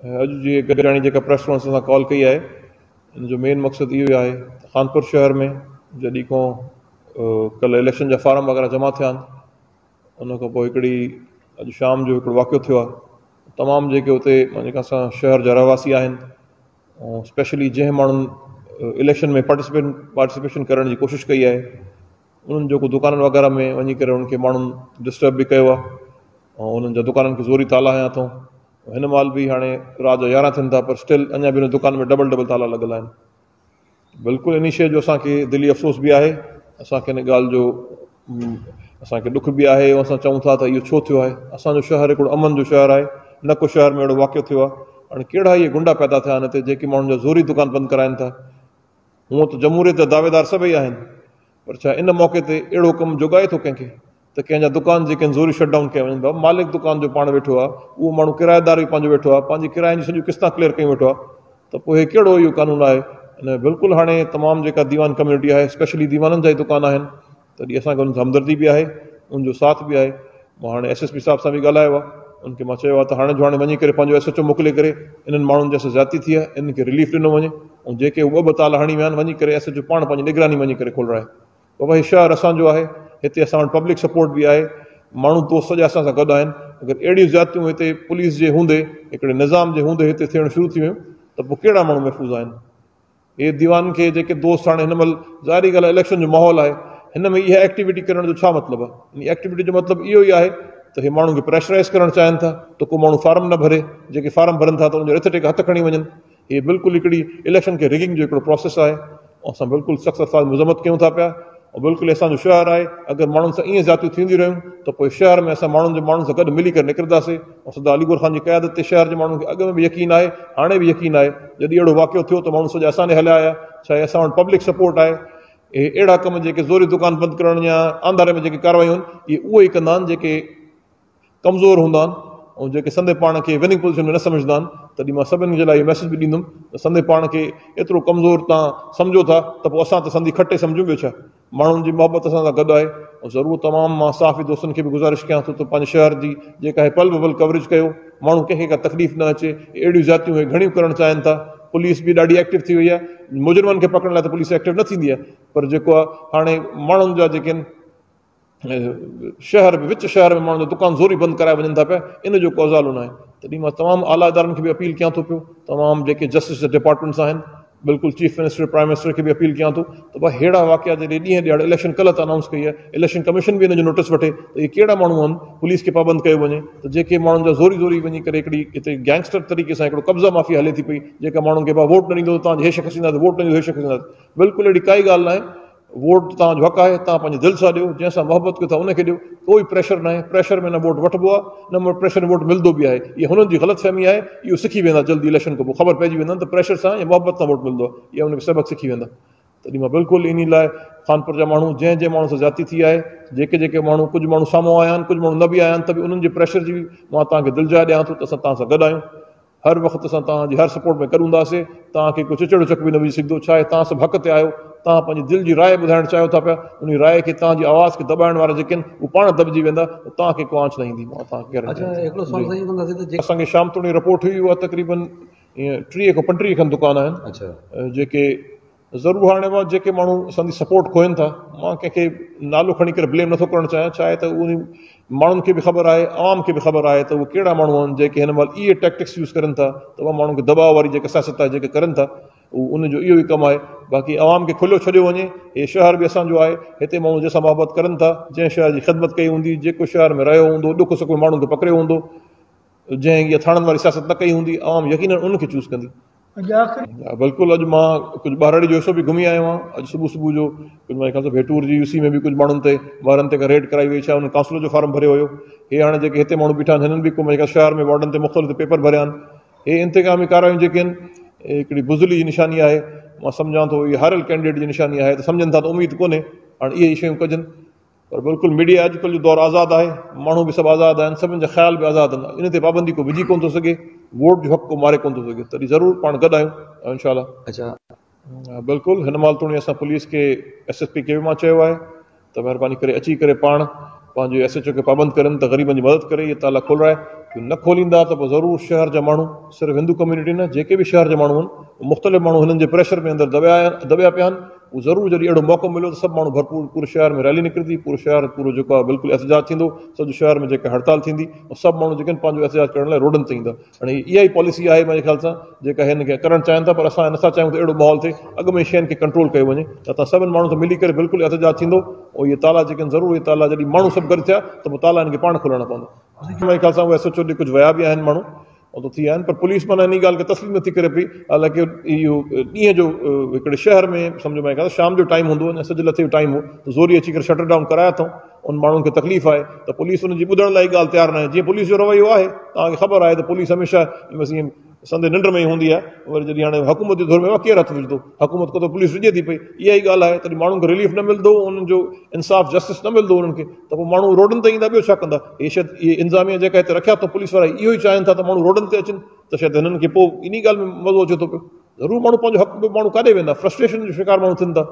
अॼु जी गॾियाणी जेका press conference सां कॉल कई आहे, इन जो मेन मक़सदु इहो आहे त कानपुर शहर में जॾहिं खां कल्ह इलेक्शन जा फार्म वग़ैरह जमा थिया आहिनि, उन खां पोइ हिकिड़ी अॼु शाम जो हिकिड़ो वाक़ियो थियो आहे। तमामु जेके उते जेका असां शहर जा रहवासी आहिनि ऐं स्पेशली जंहिं माण्हुनि इलेक्शन में पार्टिसिपेशन करण जी कोशिशि कई आहे, उन्हनि जेको दुकाननि वग़ैरह में वञी करे उन्हनि खे माण्हुनि डिस्टर्ब बि कयो आहे ऐं उन्हनि जा दुकाननि खे ज़ोरी ताला हयां अथऊं। हिन महिल बि हाणे राति जा 11 थियनि था, पर स्टिल अञा बि हुन दुकान में डबल ताला लॻल आहिनि। बिल्कुलु इन शइ जो असांखे दिली अफ़सोस बि आहे, असांखे इन ॻाल्हि जो असांखे ॾुख बि आहे ऐं असां चऊं था त इहो छो थियो आहे। असांजो शहर हिकिड़ो अमन जो शहर आहे, न को शहर में अहिड़ो वाक़ियो थियो आहे। हाणे कहिड़ा इहे गुंडा पैदा थिया आहिनि हिते जेके माण्हुनि जा ज़ोरी दुकान बंदि कराइनि था। हूअं त जमहूरियत जा दावेदार सभई आहिनि, पर छा इन मौक़े ते अहिड़ो कमु जोगाए थो कंहिंखे त कंहिंजा दुकान जेके ज़ोरी शटडाउन कया वञनि था। मालिक दुकान जो पाण वेठो आहे, उहो माण्हू किराएदार बि पंहिंजो वेठो आहे, पंहिंजी किराए जी सॼियूं क़िस्तां क्लियर कयूं वेठो आहे, त पोइ हे कहिड़ो इहो कानून आहे। इन बिल्कुलु हाणे तमामु जेका दीवान कम्यूनिटी आहे, स्पेशली दीवाननि जा ई दुकान आहिनि, तॾहिं असांखे उन सां हमदर्दी बि आहे, उनजो साथ बि आहे। मां हाणे SSP साहिब सां बि ॻाल्हायो आहे, उनखे मां चयो आहे त हाणे जो हाणे वञी करे पंहिंजो SHO मोकिले करे इन्हनि माण्हुनि जे ज़्यादती थी आहे, इन्हनि खे रिलीफ ॾिनो वञे ऐं जेके ॿ ताला हणी विया आहिनि वञी करे SHO पाण पंहिंजी निगरानी वञी करे खोलराए। बाबा हीउ शहर असांजो आहे, हिते असां वटि पब्लिक सपोर्ट बि आहे, माण्हू दोस्त सॼा असां सां गॾु आहिनि। अगरि अहिड़ियूं ज़्यादतियूं हिते पुलिस जे हूंदे, हिकिड़े निज़ाम जे हूंदे हिते थियणु शुरू थी वियूं त पोइ कहिड़ा माण्हू महफ़ूज़ आहिनि। इहे दीवान खे जेके दोस्त हाणे हिन महिल ज़ाहिरी ॻाल्हि आहे इलेक्शन जो माहौल आहे, हिन में इहा एक्टिविटी करण जो छा मतिलबु आहे। इन एक्टिविटी जो मतिलबु इहो ई आहे त हे माण्हू खे प्रेशराइज़ करणु चाहिनि था त को माण्हू फार्म न भरे, जेके फार्म भरनि था त उनजे रिथ टेक हथ खणी वञनि। हीअ बिल्कुलु हिकिड़ी इलेक्शन खे रिगिंग जो हिकिड़ो प्रोसेस आहे ऐं असां बिल्कुलु सख़्तु सां मुज़म्मत कयूं था पिया। ऐं बिल्कुलु असांजो शहर आहे, अगरि माण्हुनि सां ईअं ज़ातियूं थींदियूं रहियूं त पोइ शहर में असां माण्हुनि सां गॾु मिली करे निकिरंदासीं। ऐं सरदार अलीगोर ख़ान जी क़यादत ते शहर जे माण्हुनि खे अॻु में बि यकीन आहे, हाणे बि यकीन आहे। जॾहिं अहिड़ो वाक़ियो थियो त माण्हू सॼा असां ॾे हलिया आया, छा आहे असां वटि पब्लिक सपोर्ट आहे। इहे अहिड़ा कम जेके ज़ोरी दुकान बंदि करण या आंधारे में जेके कार्रवायूं आहिनि, इहे उहे ई कंदा आहिनि जेके कमज़ोर हूंदा आहिनि ऐं जेके संदे पाण खे विनिंग पोज़ीशन में न सम्झंदा आहिनि। तॾहिं मां सभिनी जे लाइ इहो मैसेज बि ॾींदुमि त संदे पाण खे एतिरो कमज़ोर तव्हां सम्झो था त पोइ असां त संदी खटे सम्झूं। ॿियो छा, माण्हुनि जी मोहबत असां सां गॾु आहे ऐं ज़रूरु तमामु मां साफ़ी दोस्तनि खे बि गुज़ारिश कयां थो त पंहिंजे शहर जी जेका आहे पल बल कवरेज कयो, माण्हू कंहिंखे का तकलीफ़ न अचे। अहिड़ियूं ज़ातियूं घणियूं करणु चाहिनि था। पुलिस बि ॾाढी एक्टिव थी वई आहे, मुजरिमनि खे पकड़ण लाइ त पुलिस एक्टिव न थींदी आहे, पर जेको आहे हाणे माण्हुनि जा जेके आहिनि शहर में विच शहर में माण्हुनि जा दुकान ज़ोरी बंदि कराए वञनि था पिया, इन जो को अज़ालो न आहे। तॾहिं मां तमामु आला इदारनि खे बि अपील कयां थो पियो, तमामु जेके जस्टिस जा डिपार्टमेंट्स आहिनि, बिल्कुलु चीफ मिनिस्टर प्राइम मिनिस्टर खे बि अपील कयां थो त भाई अहिड़ा वाक़िया जॾहिं ॾींहं ॾियाड़ इलेक्शन कल्ह त अनाउंस कई आहे, इलेक्शन कमीशन बि इन जो नोटिस वठे त इहे कहिड़ा माण्हू आहिनि, पुलिस खे पाबंद कयो वञे त जेके माण्हुनि जा ज़ोरी वञी करे हिकिड़ी हिते गैंगस्टर तरीक़े सां हिकिड़ो कब्ज़ा माफ़िया हले थी पई, जेका माण्हुनि खे भाउ वोट न ॾींदो तव्हांजे हे शख़्स ईंदासीं, वोट न ॾींदो हे शख़्स ईंदासीं। बिल्कुलु अहिड़ी काई ॻाल्हि न आहे। वोट तव्हांजो हक़ आहे, तव्हां पंहिंजे दिलि सां ॾियो, जंहिंसां मोहबत कयो था उनखे ॾियो, कोई प्रेशर न आहे। प्रेशर में न वोट वठिबो आहे, न प्रेशर में वोट मिलंदो बि आहे। इहा हुननि जी ग़लतफ़हमी आहे, इहो सिखी वेंदा जल्दी इलेक्शन खां पोइ ख़बर पइजी वेंदा त प्रेशर सां या मोहबत सां वोट मिलंदो आहे, इहा उनखे सबक़ु सिखी वेंदा। तॾहिं मां बिल्कुलु इन लाइ कानपुर जा माण्हू जंहिं माण्हू सां ज़्यादती थी आहे, जेके माण्हू कुझु माण्हू साम्हूं आया आहिनि, कुझु माण्हू न बि आया आहिनि, त बि उन्हनि जे प्रेशर जी मां तव्हांखे दिलि जाए ॾियां थो त असां तव्हां सां गॾु आहियूं। हर वक़्तु असां तव्हांजी हर सपोर्ट में करूं हूंदासीं। तव्हांखे कुझु चिचड़ चक बि न विझी सघंदो। छा आहे, तव्हां सभु हक़ ते आहियो, तव्हां पंहिंजी दिलि जी राय ॿुधाइणु चाहियो था पिया, उन राय खे तव्हांजी आवाज़ खे दॿाइण वारा जेके आहिनि उहे पाण दॿिजी वेंदा, तव्हांखे को आंच न ईंदी। मां तव्हांखे असांखे शाम ताईं रिपोर्ट हुई, उहा तक़रीबन 30 खां 35 खनि दुकान आहिनि जेके ज़रूरु हाणे मां जेके माण्हू असांजी सपोर्ट खोइनि था, मां कंहिंखे नालो खणी करे ब्लेम नथो करणु चाहियां। छा आहे त उन माण्हुनि खे बि ख़बर आहे, आवाम खे बि ख़बर आहे त उहे कहिड़ा माण्हू आहिनि जेके हिन महिल इहे टैक्टिक्स यूज़ करनि था त उहा माण्हुनि खे दबाव वारी जेके सियासत आहे जेके करनि था, उनजो इहो ई कमु आहे। बाक़ी आवाम खे खुलियो छॾियो वञे। हे शहर बि असांजो आहे, हिते माण्हू जंहिंसां मोहबत करनि था, जंहिं शहर जी ख़िदमत कई हूंदी, जेको शहर में रहियो हूंदो, ॾुख सुख में माण्हुनि खे पकड़ियो हूंदो, जंहिं इहा थाणनि वारी सियासत न कई हूंदी, आवाम यकीनन उनखे चूज़ कंदी। बिल्कुलु अॼु मां कुझु ॿारड़ी जो हिसो बि घुमी आयो आहियां। अॼु सुबुह जो कुझु मेरे ख़्याल सां भेटूर जी UC में बि कुझु माण्हुनि ते ॿारनि ते रेड कराई वई। छा हुन काउंसलर जो फार्म भरियो हुयो। हे हाणे जेके हिते माण्हू बीठा आहिनि, हिननि बि को मेरे शहर में वार्डन ते मुख़्तलिफ़ पेपर भरिया आहिनि। हे इंतकामी कार्रवायूं जेके आहिनि, हिकिड़ी बुज़िली जी निशानी आहे। मां सम्झां थो इहा हारियल कैंडिडेट जी निशानी आहे, त सम्झनि था त उमेद कोन्हे हाणे इहे शयूं कजनि। पर बिल्कुलु मीडिया अॼुकल्ह जो दौरु आज़ादु आहे, माण्हू बि सभु आज़ादु आहिनि, सभिनि जा ख़्याल बि आज़ादु आहिनि। इन ते पाबंदी को विझी कोन थो सघे, वोट जो हक़ को मारे कोन थो सघे। तॾहिं ज़रूरु पाण गॾु आहियूं इंशाअल्लाह। बिल्कुलु हिन महिल ताईं असां पुलिस खे SSP खे बि मां चयो आहे त महिरबानी करे अची करे पाण पंहिंजे SHO खे पाबंद करनि त ग़रीबनि जी मदद करे इहे ताला खोलाए कि न खोलींदा त पोइ ज़रूरु शहर जा माण्हू, सिर्फ़ु हिंदू कम्यूनिटी न, जेके बि शहर जा माण्हू आहिनि, मुख़्तलिफ़ माण्हू हिननि जे प्रेशर में अंदरि दॿिया पिया आहिनि। उहो ज़रूरु जॾहिं अहिड़ो मौक़ो मिलियो त सभु माण्हू भरपूर पूरे शहर में रैली निकिरंदी, पूरो शहर पूरो जेको आहे बिल्कुलु एहतजाज थींदो, सॼो शहर में जेका हड़ताल थींदी, ऐं सभु माण्हू जेके आहिनि पंहिंजो एहतजाज करण लाइ रोडनि ते ईंदा। हाणे इहा ई पॉलिसी आहे मुंहिंजे ख़्याल सां जेका हिन खे करणु चाहिनि था, पर असां नथा चाहियूं त अहिड़ो माहौल थिए, अॻु में शयुनि खे कंट्रोल कयो वञे, त तव्हां सभिनि माण्हुनि सां मिली करे बिल्कुलु एहतजाज थींदो। ऐं इहे ताला जेके आहिनि ज़रूरु इहे ताला जॾहिं माण्हू सभु गॾु थिया त पोइ ताला हिन खे पाण खोलणा पवंदा। मुंहिंजे ख़्याल सां उहे SHO ॾे कुझु विया बि आहिनि माण्हू ऐं त थी विया आहिनि, पर पुलिस माना इन ॻाल्हि खे तस्लीम नथी करे पई। हालांकि इहो ॾींहं जो हिकिड़े शहर में सम्झो में शाम जो टाइम हूंदो, ऐं सॼे लथे जो टाइम हो, त ज़ोरी अची करे शटर डाउन कराया अथऊं, उन माण्हुनि खे तकलीफ़ आहे त पुलिस उनजी ॿुधण लाइ ॻाल्हि तयारु न आहे। जीअं पुलिस जो रवैयो आहे, तव्हांखे ख़बर आहे त पुलिस हमेशह ईअं संदे निंड में ई हूंदी आहे, वरी जॾहिं हाणे हुकूमत जे दौर में केरु हथु विझंदो, हुकूमत को त पुलिस विझे थी पई। इहा ई ॻाल्हि आहे, तॾहिं माण्हुनि खे रिलीफ न मिलंदो, उन्हनि जो इंसाफ़ जस्टिस न मिलंदो उन्हनि खे, त पोइ माण्हू रोडनि ते ईंदा, ॿियो छा कंदा। इहे शायदि इहे इंतिज़ामिया जेका हिते रखिया अथऊं पुलिस वारा, इहो ई चाहिनि था त माण्हू रोडनि ते अचनि, त शायदि हिननि खे पोइ इन ॻाल्हि में मज़ो अचे थो पियो। ज़रूरु माण्हू पंहिंजो हक़ माण्हू काॾे वेंदा, फ्रस्ट्रेशन जो शिकार माण्हू थियनि था।